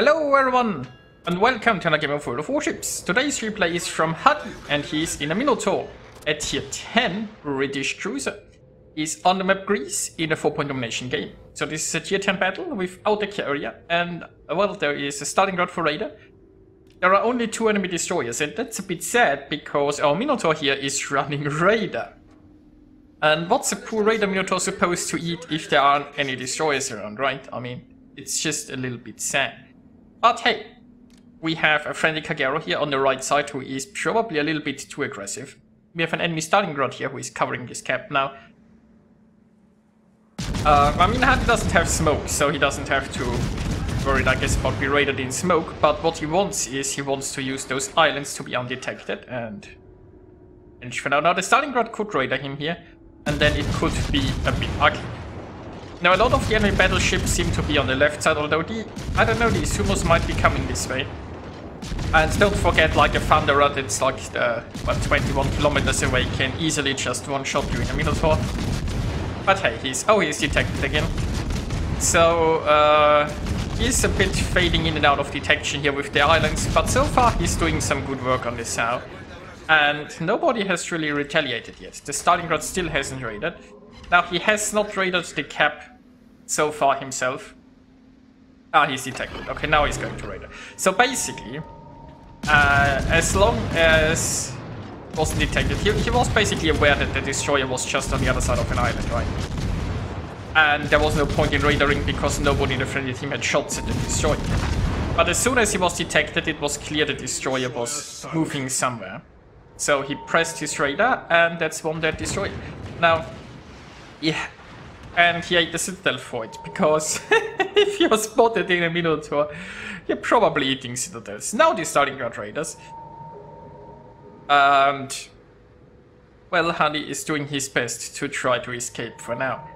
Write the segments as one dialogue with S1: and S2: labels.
S1: Hello everyone, and welcome to another game of World of Warships. Today's replay is from Huddy, and he's in a Minotaur, a tier 10 British cruiser. He's on the map Greece in a 4-point domination game. So this is a tier 10 battle without a carrier, and well, there is a starting ground for Raider. There are only 2 enemy destroyers, and that's a bit sad because our Minotaur here is running Raider. And what's a poor Raider Minotaur supposed to eat if there aren't any destroyers around, right? I mean, it's just a little bit sad. But hey, we have a friendly Kagero here on the right side who is probably a little bit too aggressive. We have an enemy starting ground here who is covering this cap now. I mean, Huddy doesn't have smoke, so he doesn't have to worry, I guess, about being raided in smoke. But what he wants is he wants to use those islands to be undetected and for now. Now the starting ground could raider him here, and then it could be a bit ugly. Now, a lot of the enemy battleships seem to be on the left side, although I don't know, the Sumos might be coming this way. And don't forget, like a Thunderer that's like 21 kilometers away can easily just one-shot you in a Minotaur. But hey, he's detected again. So, he's a bit fading in and out of detection here with the islands, but so far he's doing some good work on this now. And nobody has really retaliated yet. The starting ground still hasn't raided. Now, he has not raided the cap so far himself. Ah, he's detected. Okay, now he's going to raid it. So basically, as long as he wasn't detected, he was basically aware that the destroyer was just on the other side of an island, right? And there was no point in raidering because nobody in the friendly team had shots at the destroyer. But as soon as he was detected, it was clear the destroyer was moving somewhere. So he pressed his radar, and that's one dead destroyer. Now, yeah, and he ate the Citadel for it, because if you're spotted in a Minotaur, you're probably eating Citadels. Now the starting ground raiders. And, well, Huddy is doing his best to try to escape for now.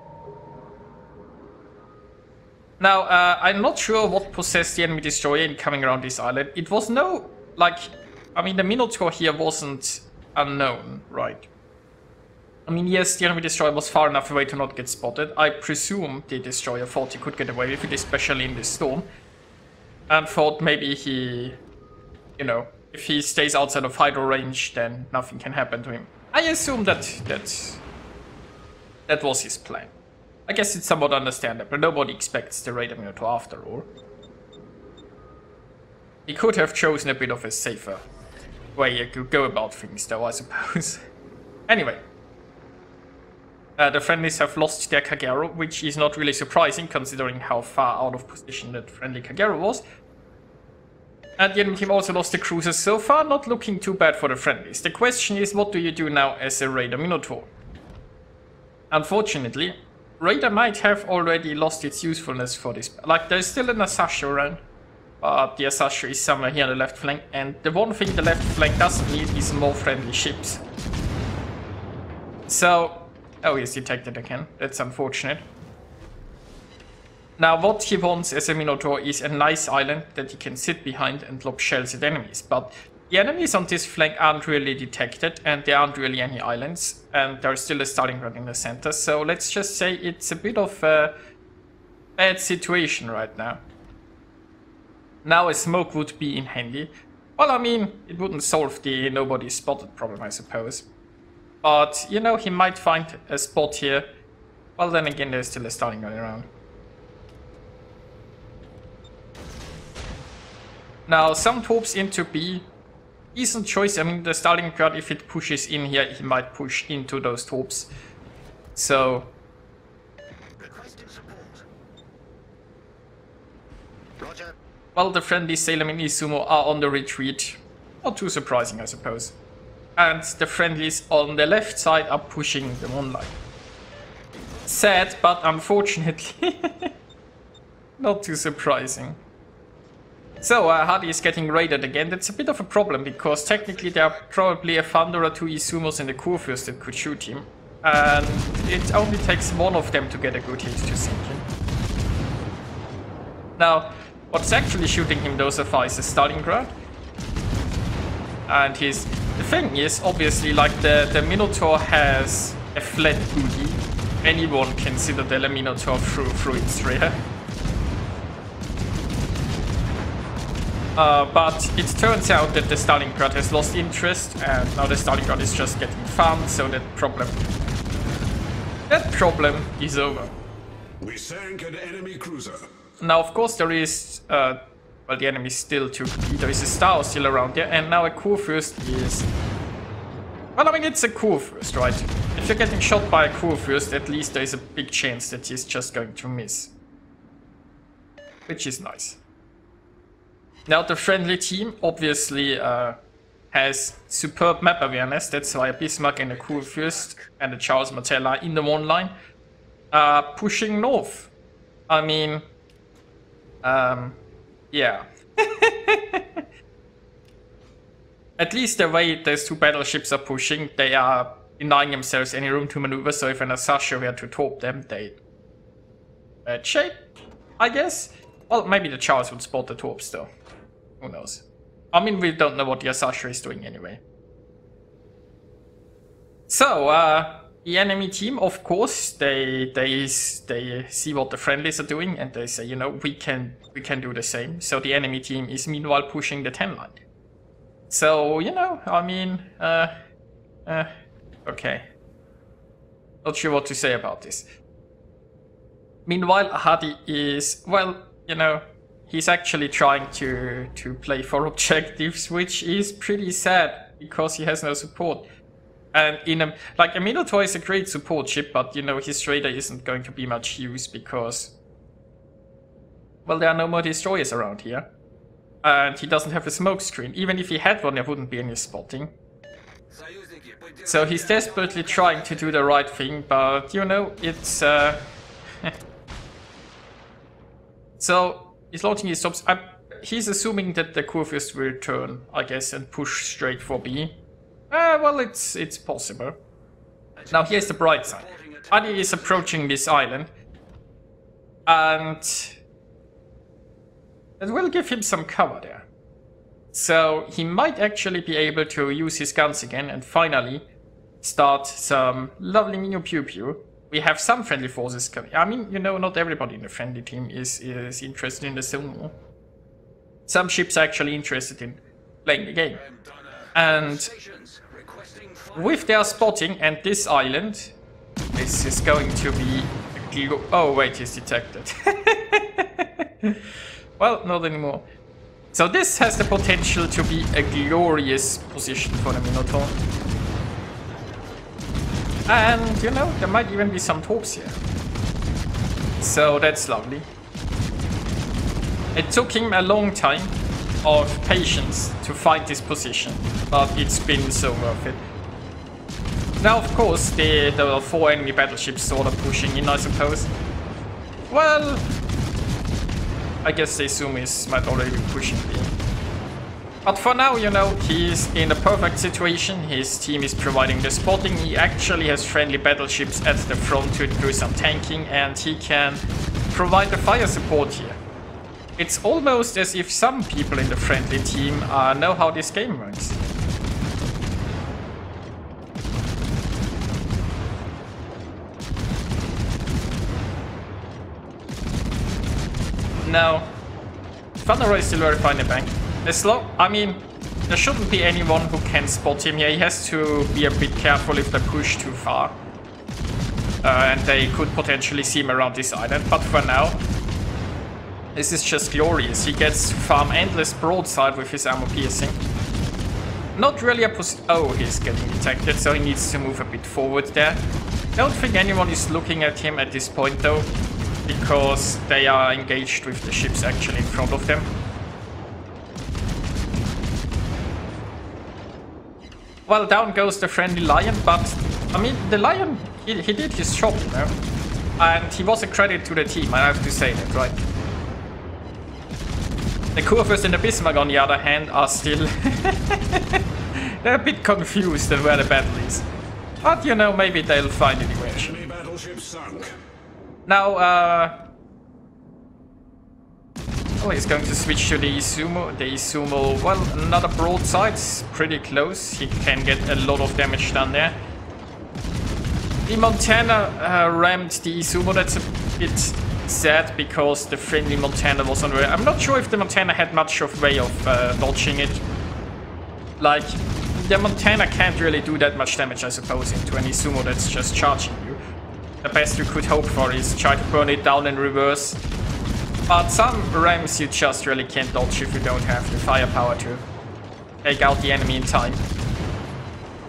S1: Now, I'm not sure what possessed the enemy destroyer in coming around this island. It was no, like, I mean, the Minotaur here wasn't unknown, right? I mean, yes, the enemy destroyer was far enough away to not get spotted. I presume the destroyer thought he could get away with it, especially in this storm. And thought maybe he, you know, if he stays outside of hydro range, then nothing can happen to him. I assume that was his plan. I guess it's somewhat understandable. Nobody expects the Raider Minotaur after all. He could have chosen a bit of a safer way to go about things, though, I suppose. Anyway. The friendlies have lost their Kagero, which is not really surprising considering how far out of position that friendly Kagero was. And the enemy team also lost the cruisers so far, not looking too bad for the friendlies. The question is, what do you do now as a Raider Minotaur? Unfortunately, Raider might have already lost its usefulness for this. Like, there's still an Asasho around, but the Asasho is somewhere here on the left flank, and the one thing the left flank doesn't need is more friendly ships. So, oh, he's detected again. That's unfortunate. Now, what he wants as a Minotaur is a nice island that he can sit behind and lob shells at enemies. But the enemies on this flank aren't really detected, and there aren't really any islands. And there's still a starting ground in the center. So let's just say it's a bit of a bad situation right now. Now a smoke would be in handy. Well, I mean, it wouldn't solve the nobody spotted problem, I suppose. But, you know, he might find a spot here. Well, then again, there's still a starting ground around. Now, some torps into B. Decent choice. I mean, the starting ground, if it pushes in here, he might push into those torps. So... Roger. Well, the friendly Sailormen Izumo are on the retreat. Not too surprising, I suppose. And the friendlies on the left side are pushing them online. Sad, but unfortunately not too surprising. So, Huddy is getting raided again. That's a bit of a problem, because technically there are probably a Thunderer, 2 Izumos and a Kurfürst that could shoot him. And it only takes one of them to get a good hit to sink him. Now, what's actually shooting him though so far is the starting ground. And the thing is, obviously, like the Minotaur has a flat booty. Anyone can citadel a Minotaur through its rear. But it turns out that the Stalingrad has lost interest, and now the Stalingrad is just getting farmed, so that problem is over.
S2: We sank an enemy cruiser.
S1: Now, of course, there is, well, the enemy still took, there is a Star still around there, and now a Kurfürst is, well, I mean, it's a Kurfürst, right? If you're getting shot by a Kurfürst, at least there is a big chance that he's just going to miss. Which is nice. Now, the friendly team obviously has superb map awareness. That's why a Bismarck and a Kurfürst and a Charles Martel are in the one line, pushing north. I mean, yeah. At least the way those two battleships are pushing, they are denying themselves any room to maneuver. So if an Asasha were to torp them, they bad shape, I guess. Well, maybe the Charles would spot the torps though. Who knows? I mean, we don't know what the Asasha is doing anyway. So, the enemy team, of course, they see what the friendlies are doing, and they say, you know, we can do the same. So the enemy team is meanwhile pushing the 10 line. So, you know, I mean, okay. Not sure what to say about this. Meanwhile, Hadi is, well, you know, he's actually trying to play for objectives, which is pretty sad because he has no support. And in a Minotaur is a great support ship, but you know his radar isn't going to be much use because, well, there are no more destroyers around here, and he doesn't have a smoke screen. Even if he had one, there wouldn't be any spotting. So he's desperately trying to do the right thing, but you know it's so. He's launching his subs. He's assuming that the Kurfürst will turn, I guess, and push straight for B. Well, it's possible. Now here's the bright side. Adi is approaching this island, and it will give him some cover there. So he might actually be able to use his guns again and finally start some lovely Minu Pew Pew. We have some friendly forces coming. I mean, you know, not everybody in the friendly team is interested in the zone war. Some ships are actually interested in playing the game. And with their spotting and this island, this is going to be a oh wait, he's detected. Well, not anymore. So this has the potential to be a glorious position for the Minotaur. And, you know, there might even be some torps here. So that's lovely. It took him a long time of patience to find this position, but it's been so worth it. Now, of course, the 4 enemy battleships sort of pushing in, I suppose. Well, I guess the Sumis might already be pushing B. But for now, you know, he's in a perfect situation. His team is providing the spotting. He actually has friendly battleships at the front to do some tanking, and he can provide the fire support here. It's almost as if some people in the friendly team know how this game works. Now, Thunderer is still very fine in the bank. I mean, there shouldn't be anyone who can spot him here. He has to be a bit careful if they push too far. And they could potentially see him around this island. But for now, this is just glorious. He gets to farm endless broadside with his armor piercing. Not really a oh, he's getting detected, so he needs to move a bit forward there. Don't think anyone is looking at him at this point though, because they are engaged with the ships actually in front of them. Well, down goes the friendly Lion, but I mean, the Lion, he did his job, you know, and he was a credit to the team, I have to say that, right? The Kurfürst and the Bismarck, on the other hand, are still they're a bit confused at where the battle is, but you know, maybe they'll find it eventually.
S2: Enemy battleship sunk.
S1: Now, oh, he's going to switch to the Izumo. The Izumo, well, another broadside, pretty close. He can get a lot of damage done there. The Montana rammed the Izumo. That's a bit sad because the friendly Montana was on the way. I'm not sure if the Montana had much of way of dodging it. Like, the Montana can't really do that much damage, I suppose, into any sumo that's just charging you. The best you could hope for is try to burn it down in reverse. But some rams you just really can't dodge if you don't have the firepower to take out the enemy in time.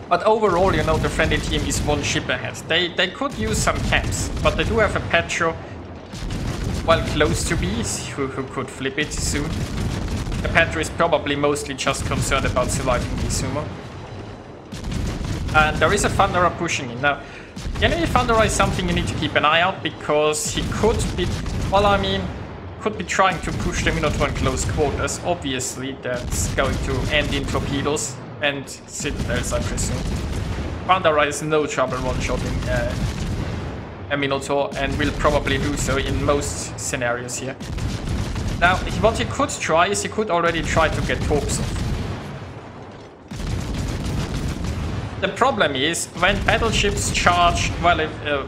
S1: But overall, you know, the friendly team is one ship ahead. They could use some camps, but they do have a Petro, well, close to bees, who could flip it soon. The Petro is probably mostly just concerned about surviving the sumo. And there is a Thunderer pushing in. Now, the enemy Thunderer is something you need to keep an eye out, because he could be, well, I mean, could be trying to push the Minotaur in close quarters. Obviously, that's going to end in torpedoes and citadels, I presume. Thunderer is no trouble one-shotting a Minotaur, and will probably do so in most scenarios here. Now, what he could try is he could already try to get torps off. The problem is, when battleships charge, well,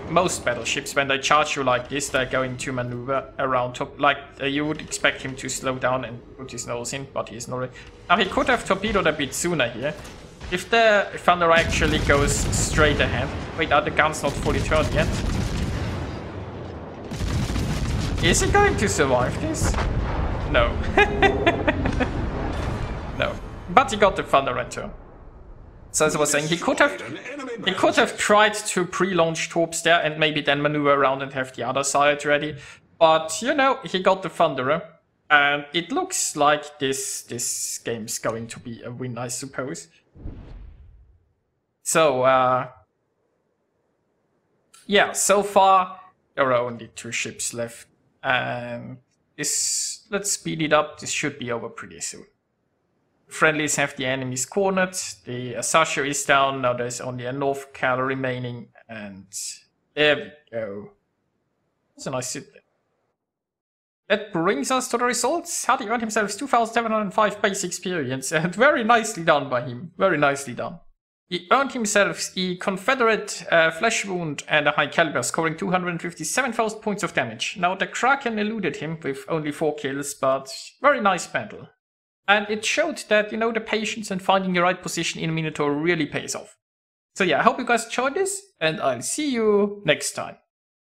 S1: most battleships, when they charge you like this, they're going to maneuver around top, like you would expect him to slow down and put his nose in, but he's not. Now, he could have torpedoed a bit sooner here. If the Thunder actually goes straight ahead. Wait, are the guns not fully turned yet? Is he going to survive this? No. No. But he got the Thunder turn. So as I was saying, he could have tried to pre-launch torps there and maybe then maneuver around and have the other side ready. But, you know, he got the Thunderer. And it looks like this game's going to be a win, I suppose. So, yeah, so far there are only 2 ships left. And let's speed it up. This should be over pretty soon. Friendlies have the enemies cornered, the Asashio is down, now there's only a North Cal remaining, and there we go. That's a nice sit there. That brings us to the results. Hardy earned himself 2,705 base experience, and very nicely done by him, very nicely done. He earned himself the Confederate flesh wound and a high caliber, scoring 257,000 points of damage. Now the Kraken eluded him with only 4 kills, but very nice battle. And it showed that, you know, the patience and finding the right position in Minotaur really pays off. So yeah, I hope you guys enjoyed this, and I'll see you next time.